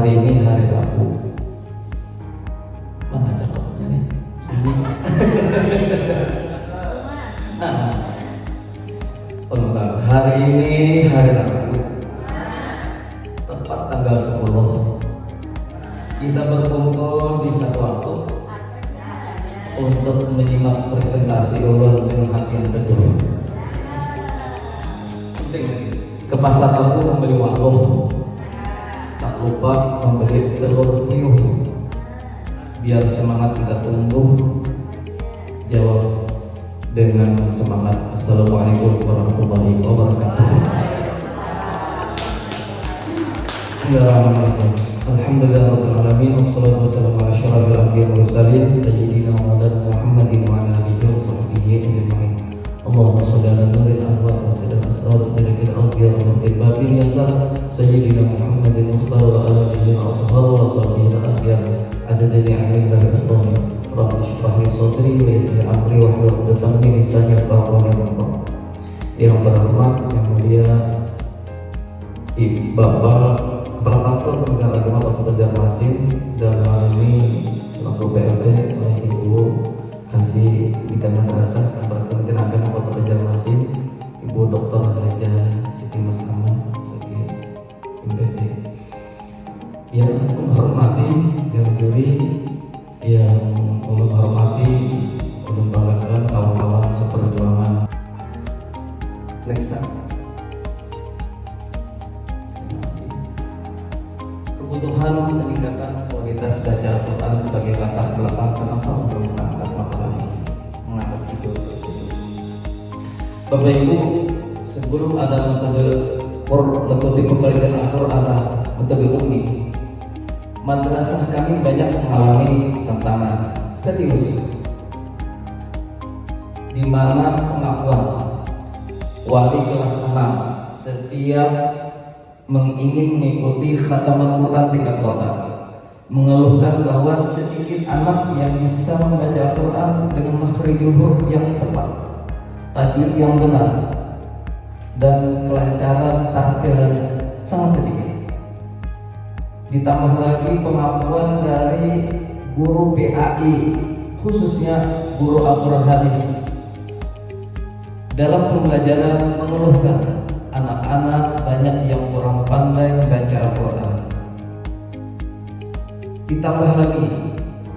hari ini hari Rabu. Mana cakepnya nih? Ini. Hari ini hari Rabu. Tepat tanggal 10. Kita berkumpul di satu waktu untuk menyimak presentasi Allah dengan hati yang teduh. Ke pasar aku membeli warung, tak lupa membeli telur puyuh. Biar semangat kita tumbuh, jawab dengan semangat. Assalamualaikum warahmatullahi wabarakatuh. Bismillahirrahmanirrahim. Alhamdulillahirrahmanirrahim. Wassalatu wassalamu ala asyrafil anbiya'i wal mursalin sayyidina Maulana Muhammadin wa ala alihi wa sahbihi ajma'in. Allahumma shalli ala nuril anwar wa sayyidil asrar jalil al-anbiya wa mutil babin yasar sayyidina Muhammadin mukhtar wa ala alihi wa athhar wa sahbihi al-akhyar adada ni'amin wa hifdhani rabbi shrah li sadri wa yassir li amri wa hlul 'uqdatam min lisani yafqahu qawli. Yang terhormat, yang mulia Bapak Kepala Kantor Kementerian Agama Kota Banjarmasin, dan hari ini selaku PLT oleh Ibu Kasih Dikan Madrasah Kementerian Agama Kota Banjarmasin, Ibu Dr. Haja Siti Mas Ahmad sebagai MPD, yang menghormati yang juri, yang menghormati, membanggakan kawan-kawan seperjuangan. Next time. Kebutuhan peningkatan kualitas baca Al-Quran sebagai latar belakang kenapa untuk mengangkat makalah ini, mengangkat video tersebut. Bapak Ibu, sebelum ada metode pembelajaran Al-Quran, metode ummi, madrasah kami banyak mengalami tantangan serius, di mana pengakuan wali kelas 6 setiap ingin mengikuti khataman Quran tingkat kota mengeluhkan bahwa sedikit anak yang bisa membaca Al-Quran dengan makhrijul huruf yang tepat, tajwid yang benar, dan kelancaran takdirnya sangat sedikit. Ditambah lagi pengakuan dari guru PAI, khususnya guru Al-Quran hadis, dalam pembelajaran mengeluhkan anak-anak banyak yang kurang pandai membaca Al-Quran. Ditambah lagi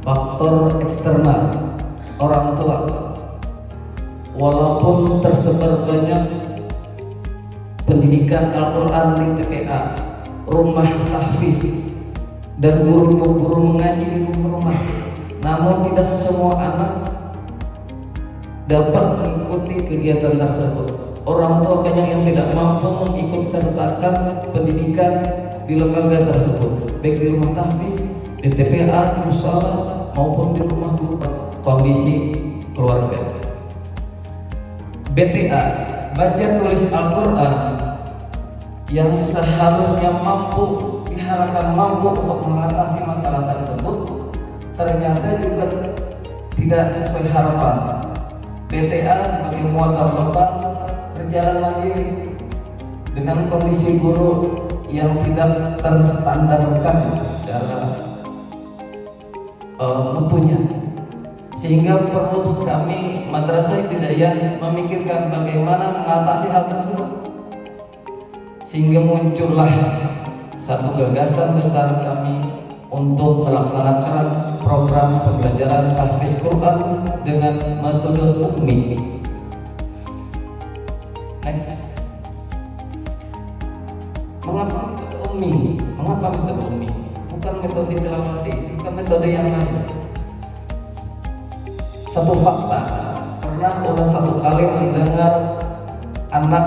faktor eksternal, orang tua. Walaupun tersebar banyak pendidikan Al-Quran di TPA, rumah tahfiz, dan guru-guru mengaji di rumah, namun tidak semua anak dapat mengikuti kegiatan tersebut. Orang tua banyak yang tidak mampu mengikut sertakan pendidikan di lembaga tersebut, baik di rumah tahfiz, di TPA, di musala, maupun di rumah guru. Kondisi keluarga. BTA, baca tulis Al-Quran, yang seharusnya diharapkan mampu untuk mengatasi masalah tersebut, ternyata juga tidak sesuai harapan. BTA sebagai muatan lokal berjalan lagi dengan kondisi guru yang tidak terstandarkan secara mutunya, sehingga perlu kami madrasah ibtidaiyah memikirkan bagaimana mengatasi hal tersebut, sehingga muncullah satu gagasan besar kami untuk melaksanakan program pembelajaran tahfiz Quran dengan metode ummi. Next. Mengapa metode ummi? Mengapa metode ummi? Bukan metode tilawati, bukan metode yang lain. Satu fakta, pernah orang satu kali mendengar anak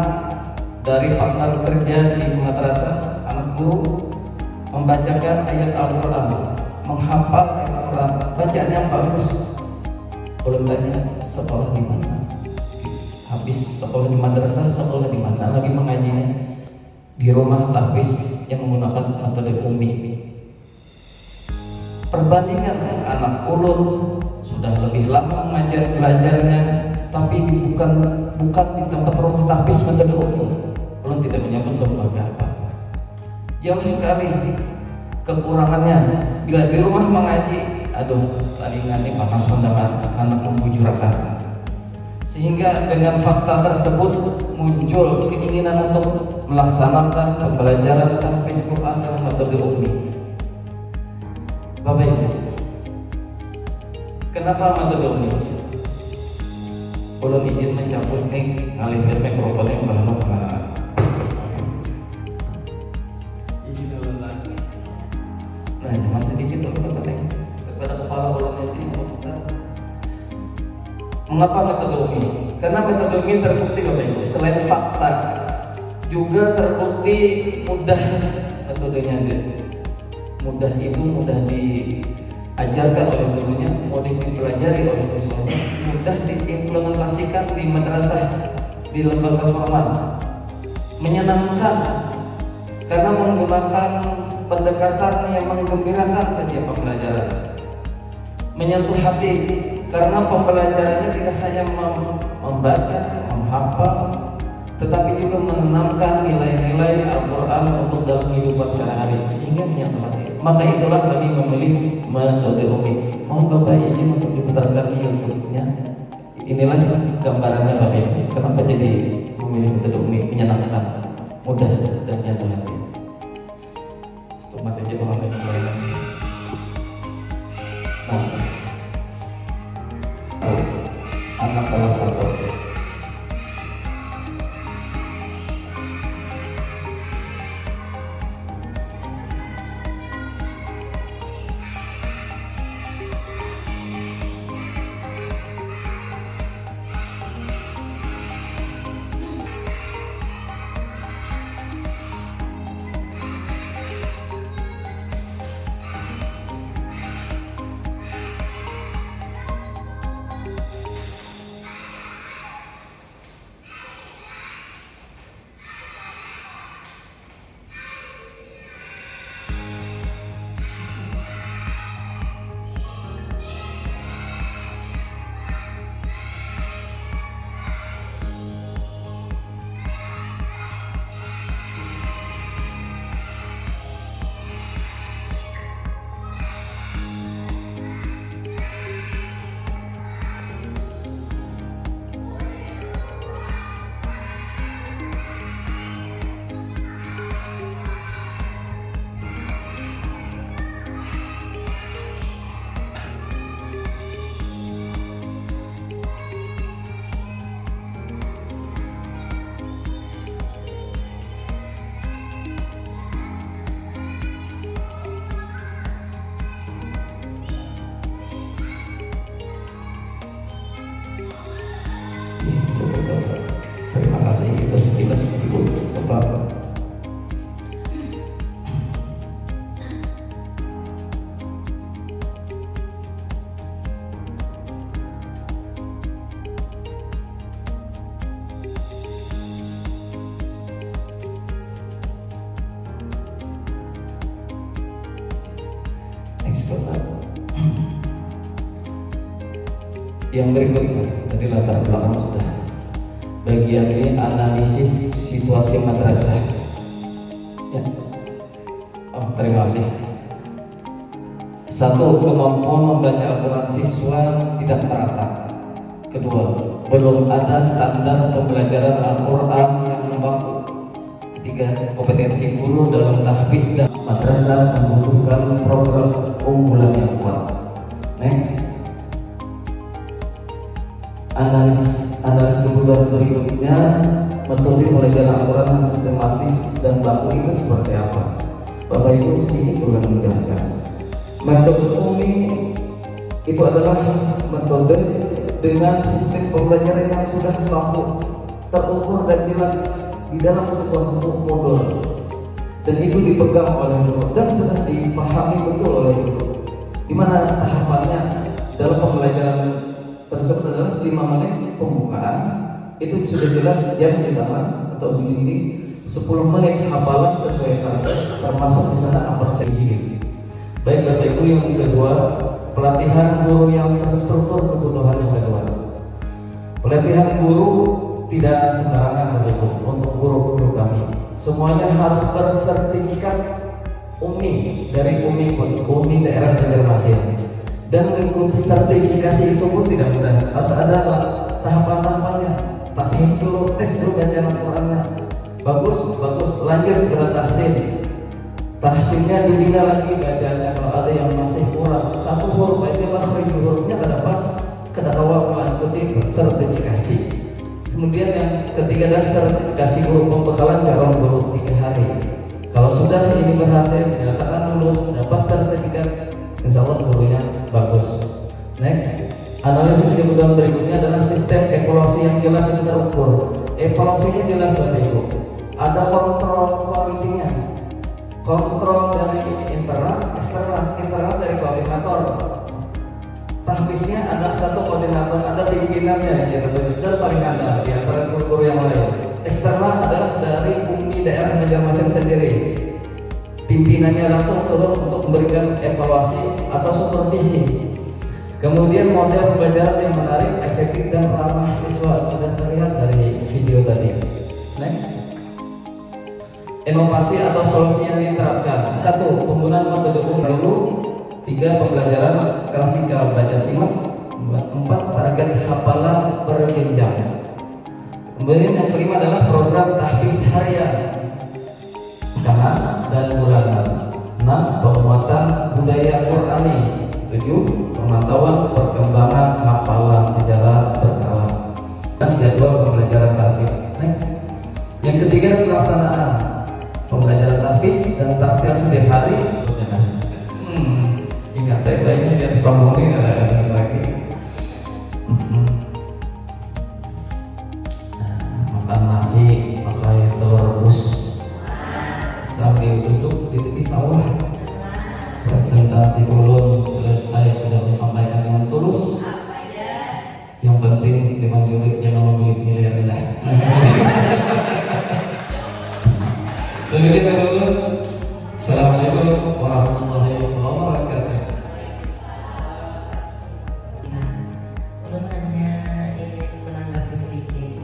dari partner kerja di madrasah, anak guru membacakan ayat Al-Quran, menghafal ayat Al-Quran, bacaannya bagus. Kalau tanya sekolah di mana? Habis sekolah di madrasah, sekolah di mana? Lagi mengajinya di rumah tahfiz yang menggunakan metode ummi. Perbandingan anak ulun sudah lebih lama belajarnya, tapi bukan di tempat rumah tahfiz metode ummi. Ulun tidak menyebut lembaga apa. Jauh sekali. kekurangannya. Bila di rumah mengaji, aduh palingan ini panas teman-teman, anak membujurakan. Sehingga dengan fakta tersebut muncul keinginan untuk melaksanakan pembelajaran tahfiz Quran dalam metode ummi. Bapak Ibu, kenapa metode ummi? Ulun izin mencabut nih ngalih mikrofonnya Mbah Noh. Izin ulun lagi. Nah, cuma sedikit loh Bapak Ibu. Kepada kepala ulun itu yang putar. Mengapa metode ummi? Karena metode ummi terbukti Bapak Ibu, selain fakta juga terbukti mudah metodenya. Mudah itu mudah diajarkan oleh gurunya, mudah dipelajari oleh siswanya, mudah diimplementasikan di madrasah, di lembaga formal, menyenangkan karena menggunakan pendekatan yang menggembirakan setiap pembelajaran, menyentuh hati karena pembelajarannya tidak hanya membaca, menghafal, tetapi juga menanamkan nilai-nilai Al-Quran untuk dalam kehidupan sehari-hari sehingga menyentuh hati. Maka itulah kami memilih metode ummi. Mohon Bapak izin untuk diputarkan di YouTube-nya. Inilah gambarannya Bapak Ibu. Kenapa jadi memilih metode ummi? Menyenangkan, mudah dan menyentuh hati. Selamat aja Bapak Ibu. Nah, anak kelas 1. Terima kasih itu sekilas dulu Bapak. Next Bapak. Yang berikutnya tadi latar belakang sudah. Bagian ini analisis situasi madrasah. Ya. Oh, terima kasih. 1. Kemampuan membaca Al-Quran siswa tidak merata. 2. Belum ada standar pembelajaran Al-Quran yang baku. 3. Kompetensi guru dalam tahfiz dan madrasah membutuhkan program unggulan yang kuat. Next. Analisis kebutuhan berikutnya, metode pembelajaran Al-Quran sistematis dan baku itu seperti apa? Bapak Ibu sedikit boleh menjelaskan. Metode ummi itu adalah metode dengan sistem pembelajaran yang sudah baku, terukur dan jelas di dalam sebuah modul, dan itu dipegang oleh guru dan sudah dipahami betul oleh guru. Di mana tahapannya dalam pembelajaran tersebut adalah 5 menit pembukaan, itu sudah jelas jam jemaah atau di dinding, 10 menit hafalan sesuai target, termasuk di sana ampersand giling. Baik Bapak Ibu, yang kedua, pelatihan guru yang terstruktur kebutuhan yang kedua. Pelatihan guru tidak sembarangan Bapak Ibu. Untuk guru-guru kami semuanya harus bersertifikat UMI dari UMI daerah Banjarmasin, dan mengikuti sertifikasi itu pun tidak mudah, harus ada tahapan-tahapannya. Tahsin dulu, tes dulu bacaan Al-Qurannya, bagus, lanjut ke tahsin. Tahsinnya dibina lagi bacaannya, kalau ada yang masih kurang satu huruf aja makhraj hurufnya kada pas, kada awal mengikuti sertifikasi. Kemudian yang ketiga adalah sertifikasi guru pembekalan calon guru 3 hari. Kalau sudah ini berhasil, dinyatakan lulus, dapat sertifikat, insya Allah gurunya bagus. Next, analisis kebutuhan berikutnya adalah sistem evaluasi yang jelas dan terukur. Evaluasinya jelas Bapak Ibu. Ada kontrol kualitinya, kontrol dari internal, eksternal. Internal dari koordinator. Tahfiznya ada satu koordinator, ada pimpinannya yang kita dan paling ada di antara guru-guru yang lain. Eksternal adalah dari UMI daerah Banjarmasin sendiri. Pimpinannya langsung turun untuk memberikan evaluasi atau supervisi. Kemudian model pembelajaran yang menarik, efektif dan ramah siswa sudah terlihat dari video tadi. Next, inovasi atau solusi yang diterapkan. 1. Penggunaan metode dulu. 3. Pembelajaran klasikal baca simak. 4. Target hafalan berjenjang. Kemudian yang kelima adalah program tahfiz harian kanan dan bulanan. 6. Penguatan budaya Qur'ani. 7. Pemantauan perkembangan hafalan secara berkala. Dan jadwal pembelajaran tahfiz. Next. Yang ketiga pelaksanaan pembelajaran tahfiz dan taktil setiap hari. Ingat baiknya di atas panggung ini ada lagi. Makan nasi pakai telur rebus sambil duduk di tepi sawah. Presentasi ulun selesai, sudah disampaikan dengan tulus. Yang penting memang jurid jangan memilih nilai rendah. Begitu dulu. Assalamualaikum warahmatullahi wabarakatuh. Belum hanya ingin menanggapi sedikit.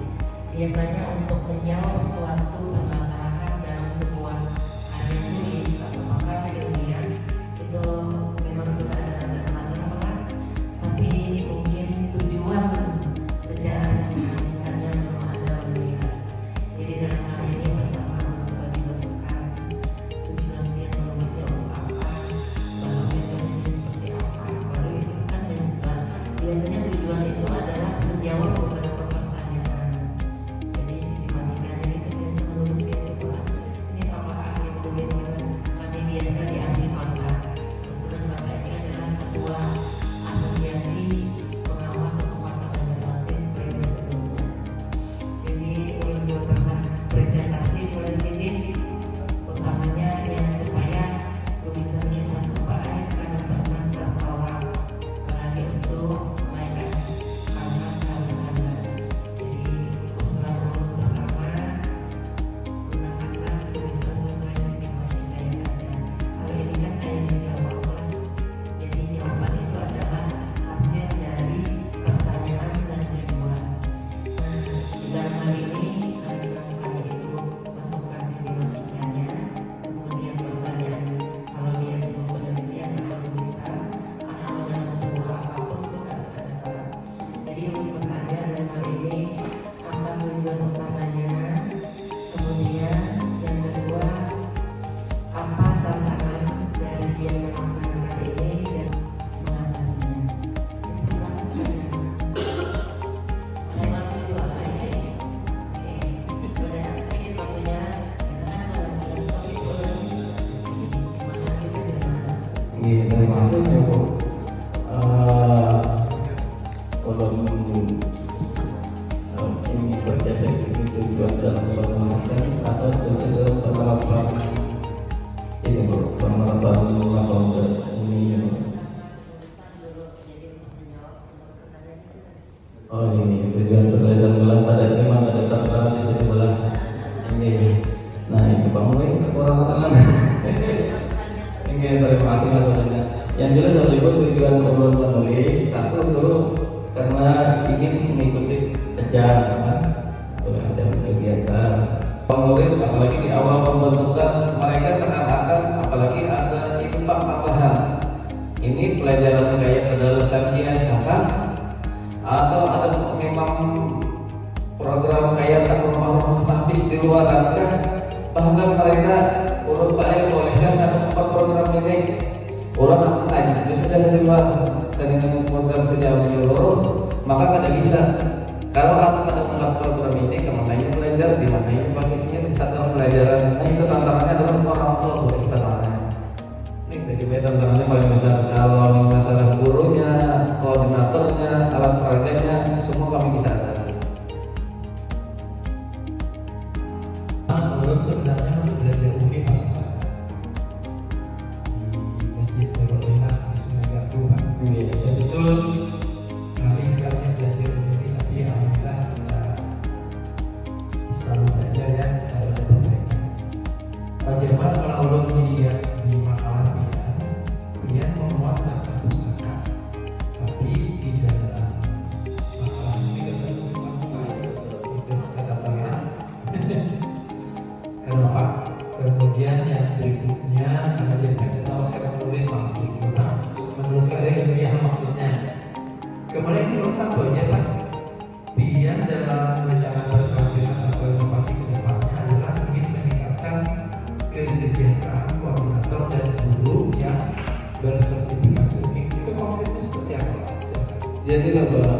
Biasanya untuk menjawab suatu permasalahan dalam sebuah karya tulis atau makalah ilmiah itu memang sudah ada tanda-tanda, tapi mungkin tujuan secara sistematikanya belum ada melihat. Jadi dalam hal ini pertama sudah dimasukkan tujuan dia menulisnya untuk apa, bahwa metodenya seperti apa, baru itu kan yang juga biasanya tujuan itu adalah menjawab beberapa pertanyaan. Jadi sistematikanya kita biasa menulis gitu, ini Bapak ahli menulis, kami biasa di arsip mata. Kebetulan Bapak ini adalah ketua asosiasi pengawas kekuatan Banjarmasin periode sebelumnya. Jadi ulun juga pernah presentasi presiden, utamanya yang supaya bisa kita kepada karena pernah terbawa apalagi untuk memainkan karena harus ada. Jadi usulan ulun pertama, gunakanlah tulisan sesuai sistematika yang ada. Kalau ini kan kayak menjawab lah. Jadi jawaban itu adalah hasil dari pertanyaan dan tujuan. Nah, di dalam hal ini nanti masukannya itu masukkan sistematikanya, kemudian pertanyaan kalau dia sebuah penelitian atau tulisan asal dalam sebuah apapun itu harus ada dalam. Jadi yang bertanya dalam hal ini apa tujuan utamanya, kemudian yang kedua apa tantangan dari dia melaksanakan ini dan mengatasinya. Itu selanjutnya. Saya waktu juga kayak oke, pertanyaan sedikit waktunya karena yang sampai bulan. Terima kasih bagaimana. Iya, terima kasih ya Bu. Kalau ini berjasa itu tujuan dalam penulisan atau tujuan dalam penerapan ini Bu, penerapan atau ini. Oh ini tujuan penulisan belah pada memang ada tertera di sebelah ini. Nah itu Pak Mui kurang tangan. Ini terima kasih maksudnya. Yang jelas Bapak Ibu tujuan ulun menulis satu dulu karena ingin mengikuti ajang kegiatan. Murid apalagi di awal pembentukan mereka seakan-akan apalagi di luar kan, bahkan mereka orang paling bolehkan ada 4 program ini. Orang nak tanya, dia sudah di luar dengan program sejauh menyeluruh, maka tidak bisa. Kalau aku ada 4 program ini, kemananya belajar, di mananya posisinya di satu pelajaran. Nah itu tantangannya adalah orang tua tulis tantangannya. Ini jadi tantangannya paling besar. Kalau masalah gurunya, koordinatornya, alat peraganya, semua kami bisa atasi. Menurut sebenarnya masih belajar UMI mas di Masjid Nurul Inas di Sungai Gardu Pak. Ya betul, kami sekarang belajar UMI, tapi alhamdulillah kita selalu belajar ya, selalu ada perbaikan. Pak Jamal kalau Allah dilihat di makalah Pian memuat daftar pustaka, tapi di dalam makalah ini ketemu itu catatannya. Kenapa? Kemudian yang berikutnya karena jadi tahu sekarang tulis menuliskan ilmiah maksudnya. Kemudian menurut sampelnya Pak, Pian dalam rencana berkelanjutan atau inovasi kedepannya adalah ingin meningkatkan kesejahteraan koordinator dan guru yang bersertifikasi UMI. Itu konkretnya seperti apa Pak? Silakan. Jadi Bapak,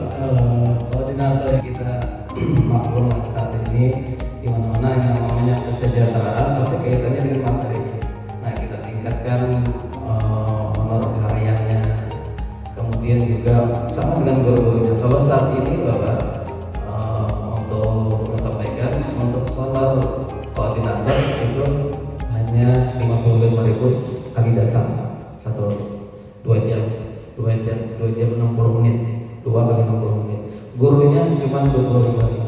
koordinator kita maklum saat ini di mana-mana yang namanya kesejahteraan pasti kaitannya dengan materi. Nah kita tingkatkan honor hariannya, kemudian juga sama dengan guru-gurunya. Kalau saat ini Bapak untuk menyampaikan untuk honor koordinator itu hanya 55.000 kali datang 2 jam 60 menit, 2 kali 60 menit. Gurunya cuma 25.000.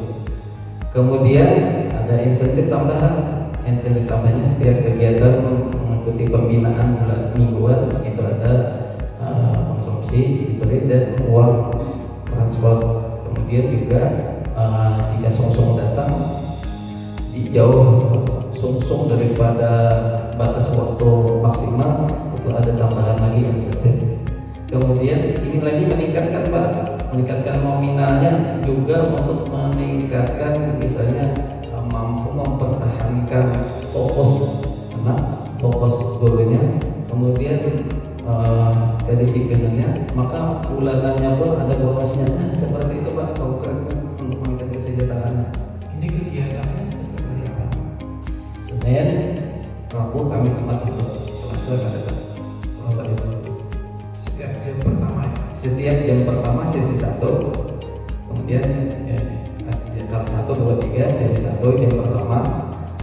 Kemudian ada insentif tambahan. Insentif tambahannya setiap kegiatan mengikuti pembinaan mingguan itu ada konsumsi diberi dan uang transport. Kemudian juga jika song-song datang di jauh song-song daripada batas waktu maksimal itu ada tambahan lagi insentif. Kemudian ini lagi meningkatkan Pak, meningkatkan nominalnya juga untuk meningkatkan misalnya mampu mempertahankan fokus gurunya, kemudian kedisiplinannya, maka bulanannya pun ada bonusnya. Seperti itu Pak, untuk meningkatkan kesejahteraannya. Ini kegiatannya seperti apa? Senin, Rabu, Kamis, Jumat, Sabtu, Selasa ada Selasa itu. Setiap jam pertama sesi 1, kemudian kalau 1, 2, 3 sesi 1 jam pertama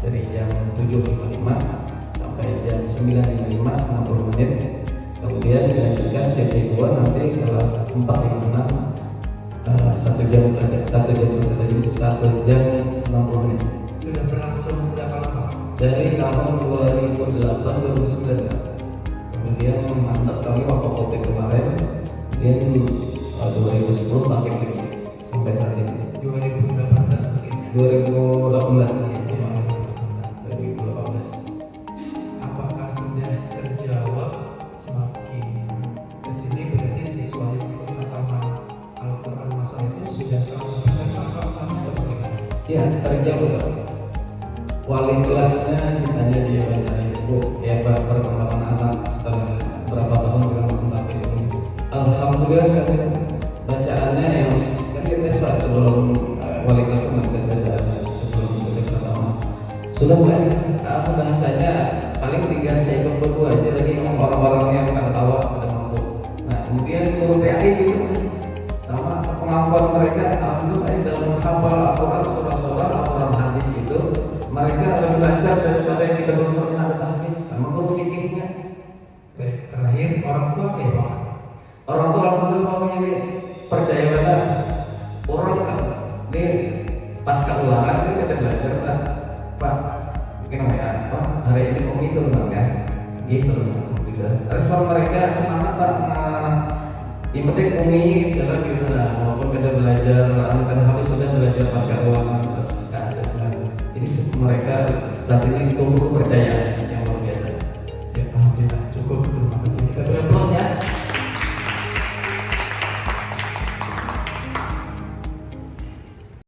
dari jam 7.55 sampai jam 9.55 60 menit. Kemudian dilanjutkan sesi 2 nanti kelas 4, 5, 6 1 jam belajar, 1 jam 60 menit. Sudah berlangsung berapa lama? Dari tahun 2008-2009. Kemudian mantap kami waktu COVID kemarin, kemudian 2010 pakai lagi sampai saat ini. 2018 mungkin. 2018 ya. 2018. Apakah sudah terjawab semakin kesini berarti siswa yang ikut hataman Al-Quran masalah itu sudah 100% atau bagaimana? Ya terjawab. Wali kelasnya ditanya dia wawancara Bu, ya perkembangan anak setelah berapa tahun kita langsung tapis ini. Alhamdulillah kan bacaannya yang kan kita tes Pak sebelum wali kelas masih tes bacaannya sebelum tes pertama sudah mulai bahasanya paling 3 sektor berdua aja lagi yang orang-orang yang tertawa pada mampu. Nah kemudian guru PAI juga sama pengakuan mereka alhamdulillah dalam menghafal Al-Quran surah-surah Al-Quran hadis itu mereka lebih lancar daripada yang kita belum pernah ada tahfiz sama guru fikihnya. Baik, terakhir orang tua kayak Pak. Orang tua alhamdulillah ini percaya banget. Orang kan dia pasca ulangan kan kita belajar Pak bikin WA Pak hari ini Umi turun kan gitu alhamdulillah. Respon mereka semangat Pak. Yang penting Umi jalan gitu lah walaupun kita belajar kan habis sudah belajar pasca ulangan terus ke asesmen. Jadi mereka saat ini tumbuh kepercayaan